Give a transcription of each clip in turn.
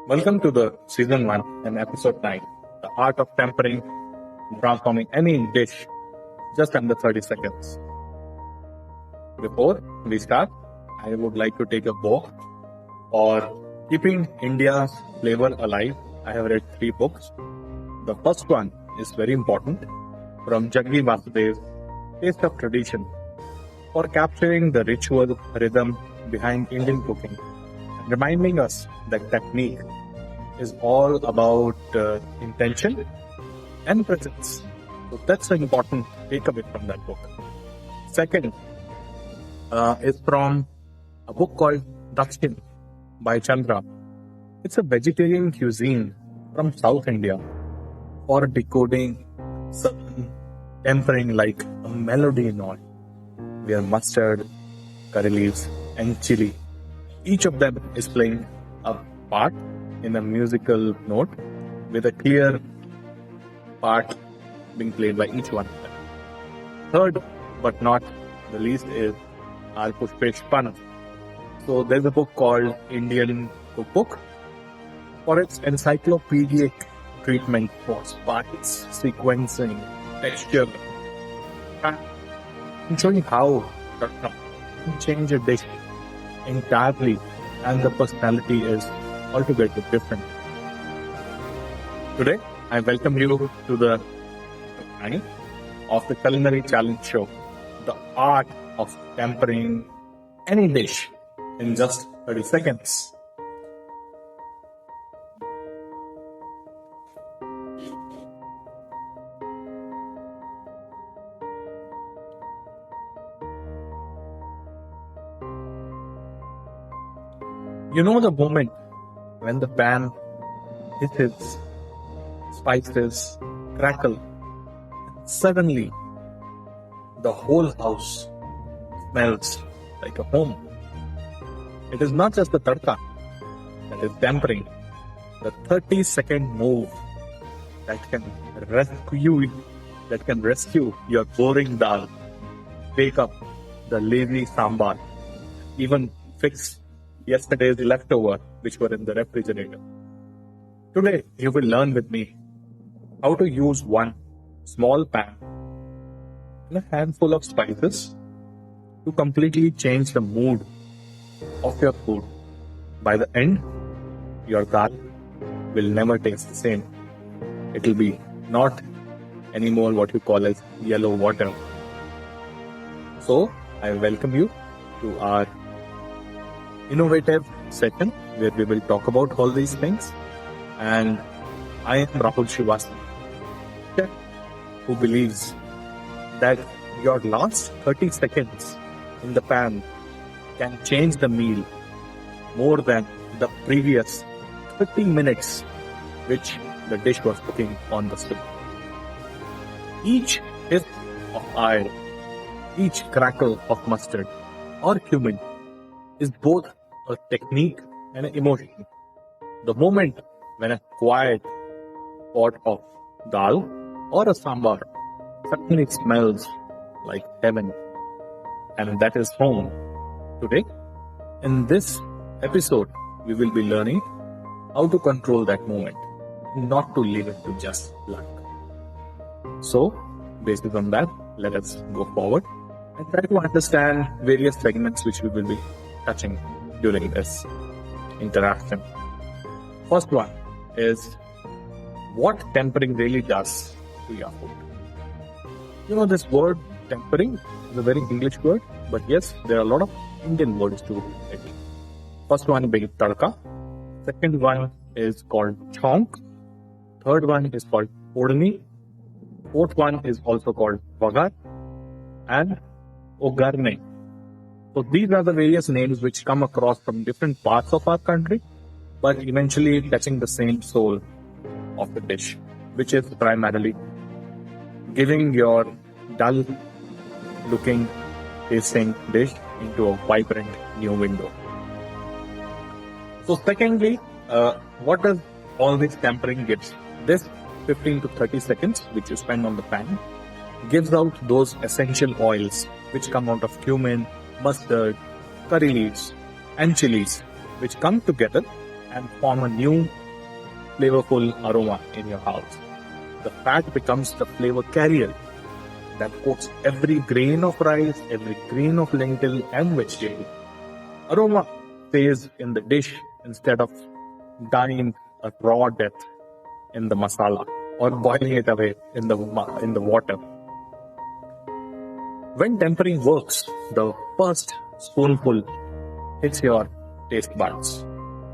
Welcome to the season 1 and episode 9, the art of tempering and transforming any dish just under 30 seconds. Before we start, I would like to take a bow for keeping India's flavor alive. I have read 3 books. The first one is very important, from Jaggi Vasudev's Taste of Tradition, for capturing the ritual rhythm behind Indian cooking, reminding us that technique is all about intention and presence. So that's an important takeaway from that book. Second is from a book called Dakshin by Chandra. It's a vegetarian cuisine from South India for decoding certain tempering like a melody in oil, where mustard, curry leaves and chili, each of them is playing a part in a musical note with a clear part being played by each one of them. Third, but not the least, is our Pushpesh Panna. So there's a book called Indian Cookbook for its encyclopedic treatment for spice, sequencing, texture, and showing how to change a dish entirely, and the personality is altogether different. Today, I welcome you to the time of the Culinary Challenge Show, the art of tempering any dish in just 30 seconds. You know the moment when the pan hits, spices crackle, suddenly the whole house smells like a home. It is not just the tadka that is tempering, the 30-second move that can rescue your boring dal, wake up the lazy sambar, even fix yesterday's leftover which were in the refrigerator. Today, you will learn with me how to use one small pan and a handful of spices to completely change the mood of your food. By the end, your dal will never taste the same. It will be not anymore what you call as yellow water. So, I welcome you to our innovative session where we will talk about all these things. And I am Rahul Srivastava, who believes that your last 30 seconds in the pan can change the meal more than the previous 30 minutes which the dish was cooking on the stove. Each hit of oil, each crackle of mustard or cumin is both a technique and an emotion. The moment when a quiet pot of dal or a sambar suddenly smells like heaven, and that is home. Today, in this episode, we will be learning how to control that moment, not to leave it to just luck. So, based on that, let us go forward and try to understand various segments which we will be touching during this interaction. First one is what tempering really does to your food. You know, this word tempering is a very English word, but yes, there are a lot of Indian words to it. First one being tadka. Second one is called chonk. Third one is called podni. Fourth one is also called vagar and ogarne. So these are the various names which come across from different parts of our country, but eventually touching the same soul of the dish, which is primarily giving your dull looking, tasting dish into a vibrant new window. So secondly, what does all this tempering gives? This 15 to 30 seconds which you spend on the pan gives out those essential oils which come out of cumin, mustard, curry leaves and chilies, which come together and form a new flavorful aroma in your house. The fat becomes the flavor carrier that coats every grain of rice, every grain of lentil and vegetable. Aroma stays in the dish instead of dying a raw death in the masala or boiling it away in the water. When tempering works, the first spoonful hits your taste buds.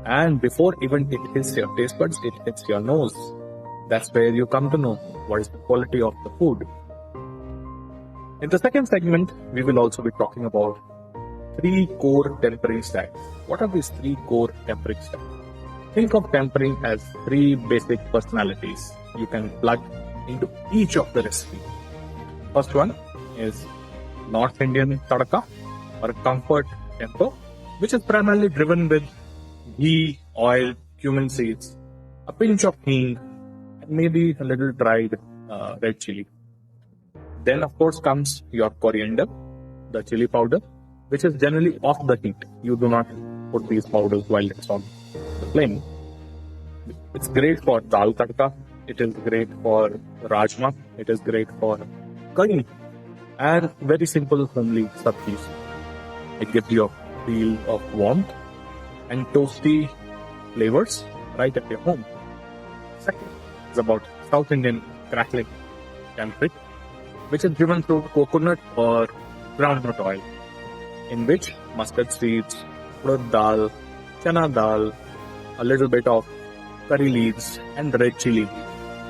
And before even it hits your taste buds, it hits your nose. That's where you come to know what is the quality of the food. In the second segment, we will also be talking about 3 core tempering styles. What are these 3 core tempering styles? Think of tempering as 3 basic personalities you can plug into each of the recipes. First one is North Indian tadka or comfort temper, which is primarily driven with ghee, oil, cumin seeds, a pinch of hing, and maybe a little dried red chili. Then, of course, comes your coriander, the chili powder, which is generally off the heat. You do not put these powders while it's on the flame. It's great for dal tadka. It is great for rajma. It is great for curry. And very simple, homely sabzis. It gives you a feel of warmth and toasty flavors right at your home. Second is about South Indian crackling tempering, which is driven through coconut or groundnut oil, in which mustard seeds, urad dal, chana dal, a little bit of curry leaves and red chili,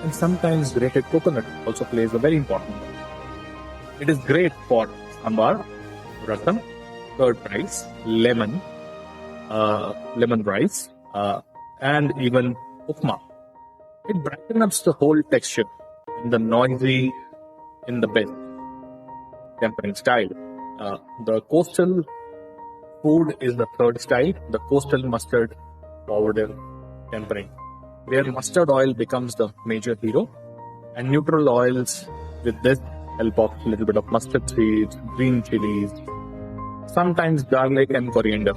and sometimes grated coconut also plays a very important role. It is great for sambar, rasam, curd rice, lemon rice, and even upma. It brightens up the whole texture in the best tempering style. The coastal food is the third style, the coastal mustard forward tempering, where mustard oil becomes the major hero, and neutral oils with this help of a little bit of mustard seeds, green chilies, sometimes garlic and coriander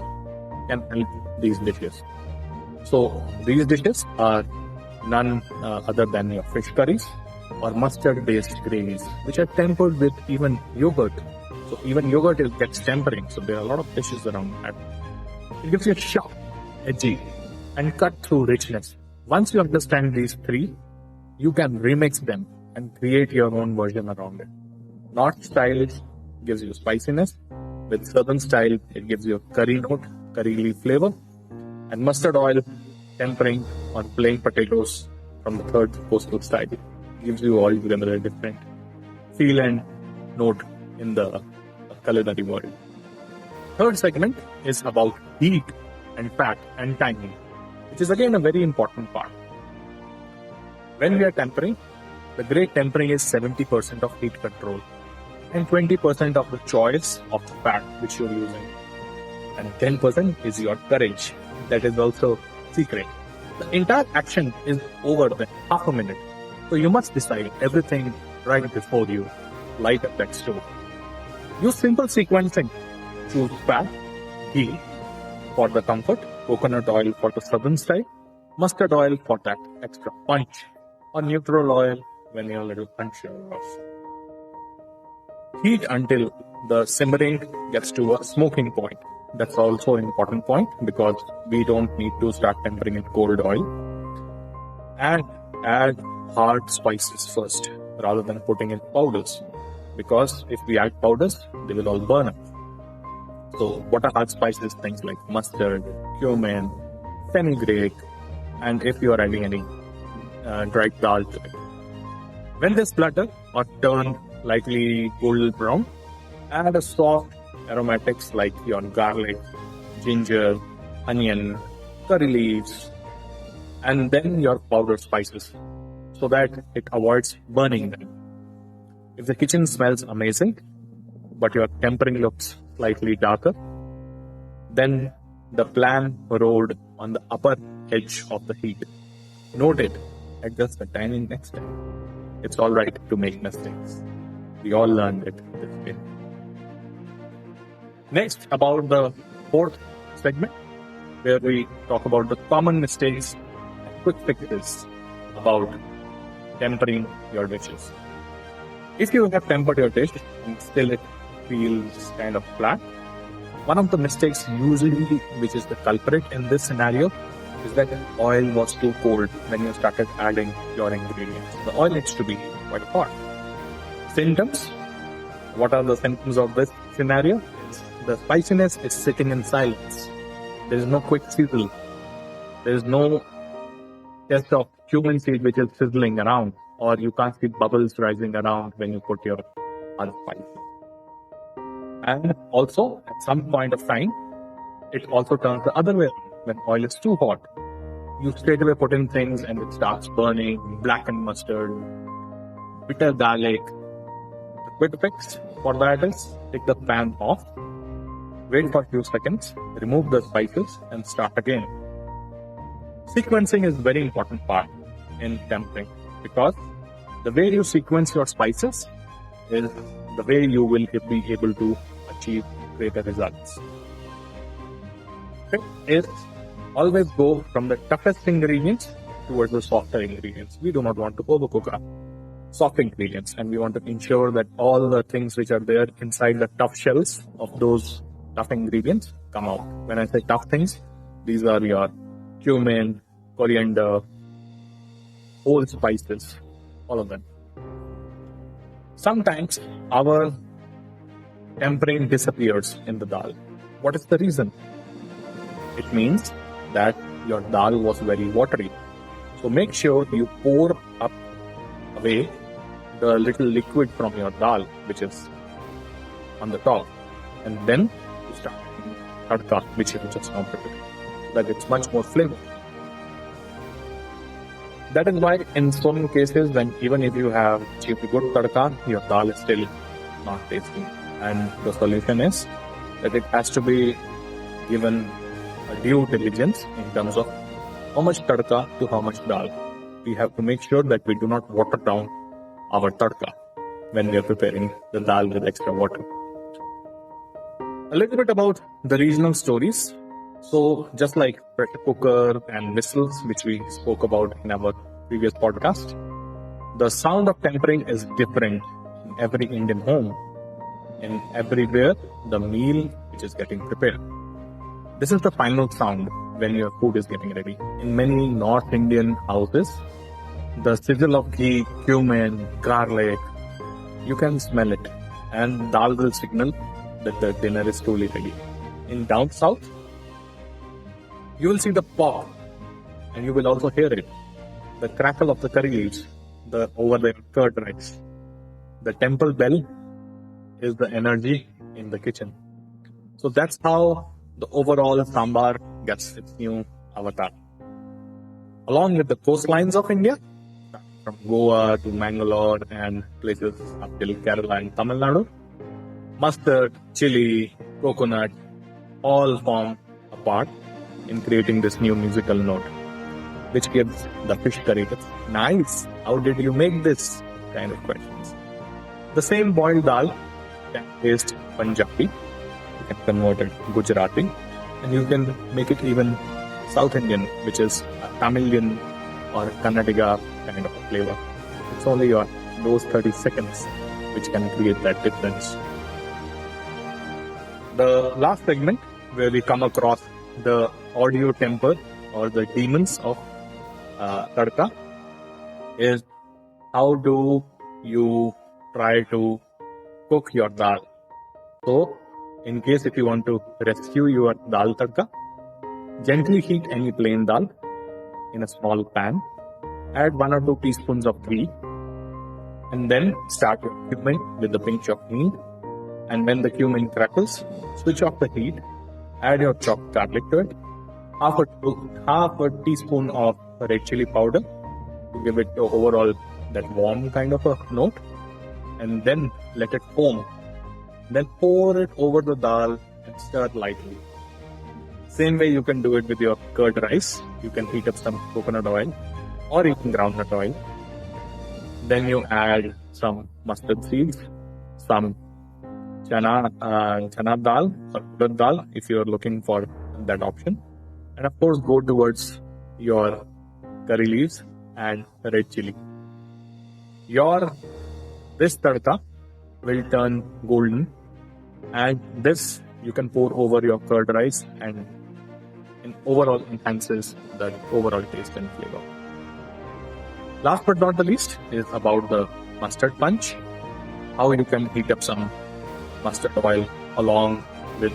can help these dishes. So these dishes are none other than your fish curries or mustard-based gravies, which are tempered with even yogurt. So even yogurt gets tempering. So there are a lot of dishes around that. It gives you a sharp, edgy, and cut-through richness. Once you understand these 3, you can remix them and create your own version around it. North style gives you spiciness. With southern style, it gives you a curry note, curry leaf flavor. And mustard oil tempering on plain potatoes from the third coastal style gives you altogether a different feel and note in the culinary world. Third segment is about heat and fat and timing, which is again a very important part. When we are tempering, the great tempering is 70% of heat control and 20% of the choice of the fat which you're using. And 10% is your courage. That is also secret. The entire action is over the half a minute. So you must decide everything right before you light up that stove. Use simple sequencing. Choose fat, ghee for the comfort, coconut oil for the southern style, mustard oil for that extra punch, or neutral oil when you're a little unsure of. Heat until the simmering gets to a smoking point. That's also an important point because we don't need to start tempering in cold oil. And add hard spices first rather than putting in powders, because if we add powders, they will all burn up. So what are hard spices? Things like mustard, cumin, fenugreek, and if you are adding any dried dal to it. When they splutter or turn lightly golden brown, add a soft aromatics like your garlic, ginger, onion, curry leaves, and then your powdered spices so that it avoids burning them. If the kitchen smells amazing, but your tempering looks slightly darker, then the plan road on the upper edge of the heat. Note it, adjust the timing next time. It's alright to make mistakes. We all learned it this way. Next, about the fourth segment, where we talk about the common mistakes and quick fixes about tempering your dishes. If you have tempered your dish and still it feels kind of flat, one of the mistakes usually which is the culprit in this scenario is that oil was too cold when you started adding your ingredients. The oil needs to be quite hot. Symptoms. What are the symptoms of this scenario? The spiciness is sitting in silence. There is no quick sizzle. There is no test of cumin seed which is sizzling around, or you can't see bubbles rising around when you put your other spices. And also, at some point of time, it also turns the other way around. When oil is too hot, you straight away put in things and it starts burning, blackened mustard, bitter garlic. The quick fix for that is take the pan off, wait for a few seconds, remove the spices and start again. Sequencing is a very important part in tempering because the way you sequence your spices is the way you will be able to achieve greater results. Tip is always go from the toughest ingredients towards the softer ingredients. We do not want to overcook our soft ingredients, and we want to ensure that all the things which are there inside the tough shells of those tough ingredients come out. When I say tough things, these are your cumin, coriander, whole spices, all of them. Sometimes our tempering disappears in the dal. What is the reason? It means that your dal was very watery. So make sure you pour up away the little liquid from your dal which is on the top, and then you start tadka which you just now prepared, so that it's much more flavorful. That is why in so many cases, when even if you have achieved a good tadka, your dal is still not tasty. And the solution is that it has to be given a due diligence in terms of how much tadka to how much dal. We have to make sure that we do not water down our tadka when we are preparing the dal with extra water. A little bit about the regional stories. So just like pressure cooker and whistles, which we spoke about in our previous podcast, the sound of tempering is different in every Indian home, in everywhere the meal which is getting prepared. This is the final sound when your food is getting ready. In many North Indian houses, the sizzle of ghee, cumin, garlic, you can smell it, and dal will signal that the dinner is truly ready. In down south, you will see the pop, and you will also hear it. The crackle of the curry leaves, the over the curd rice. The temple bell is the energy in the kitchen. So that's how the overall sambar gets its new avatar. Along with the coastlines of India, from Goa to Mangalore and places up till Kerala and Tamil Nadu, mustard, chili, coconut all form a part in creating this new musical note, which gives the fish curry. It's nice. How did you make this? Kind of questions. The same boiled dal can taste Punjabi, you can convert it Gujarati, and you can make it even South Indian, which is a Tamilian or Kannadiga kind of a flavor. It's only those 30 seconds which can create that difference. The last segment where we come across the audio temper or the demons of tadka is how do you try to cook your dal. So, in case if you want to rescue your dal tadka, gently heat any plain dal in a small pan, add 1 or 2 teaspoons of ghee, and then start your cumin with a pinch of hing. And when the cumin crackles, switch off the heat, add your chopped garlic to it, half a teaspoon of red chili powder to give it overall that warm kind of a note, and then let it foam. Then pour it over the dal and stir lightly. Same way you can do it with your curd rice. You can heat up some coconut oil or even groundnut oil. Then you add some mustard seeds, some chana dal or urad dal if you are looking for that option, And of course, go towards your curry leaves and red chili. This tadka will turn golden, and this you can pour over your curd rice, and overall enhances the overall taste and flavor. Last but not the least is about the mustard punch. How you can heat up some mustard oil along with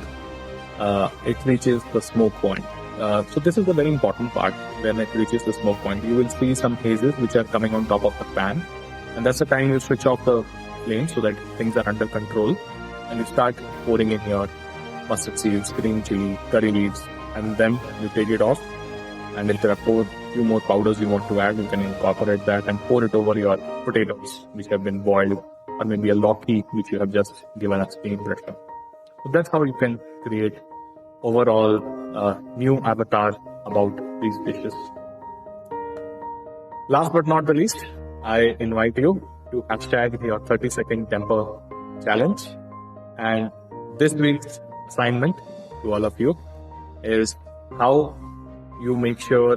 it reaches the smoke point. So this is a very important part. When it reaches the smoke point, you will see some hazes which are coming on top of the pan, and that's the time you switch off the flame so that things are under control, and you start pouring in your mustard seeds, green chili, curry leaves, and then you take it off. And if there are a few more powders you want to add, you can incorporate that and pour it over your potatoes which have been boiled, or maybe a lauki which you have just given a steam pressure. So that's how you can create overall new avatar about these dishes. Last but not the least, I invite you to hashtag your 30-second temper challenge. And this week's assignment to all of you is how you make sure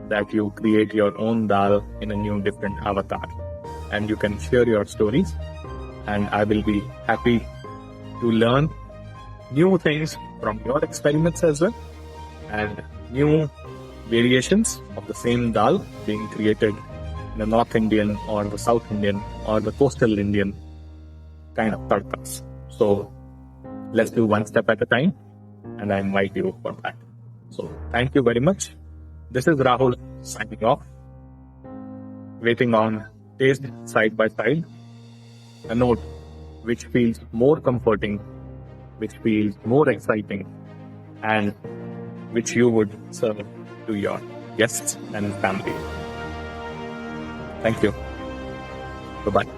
that you create your own dal in a new different avatar. And you can share your stories, and I will be happy to learn new things from your experiments as well, and new variations of the same dal being created in the North Indian or the South Indian or the coastal Indian kind of tadkas. So let's do one step at a time, and I invite you for that. So thank you very much. This is Rahul signing off, waiting on taste side by side, a note which feels more comforting, which feels more exciting, and which you would serve to your guests and family. Thank you. Bye-bye.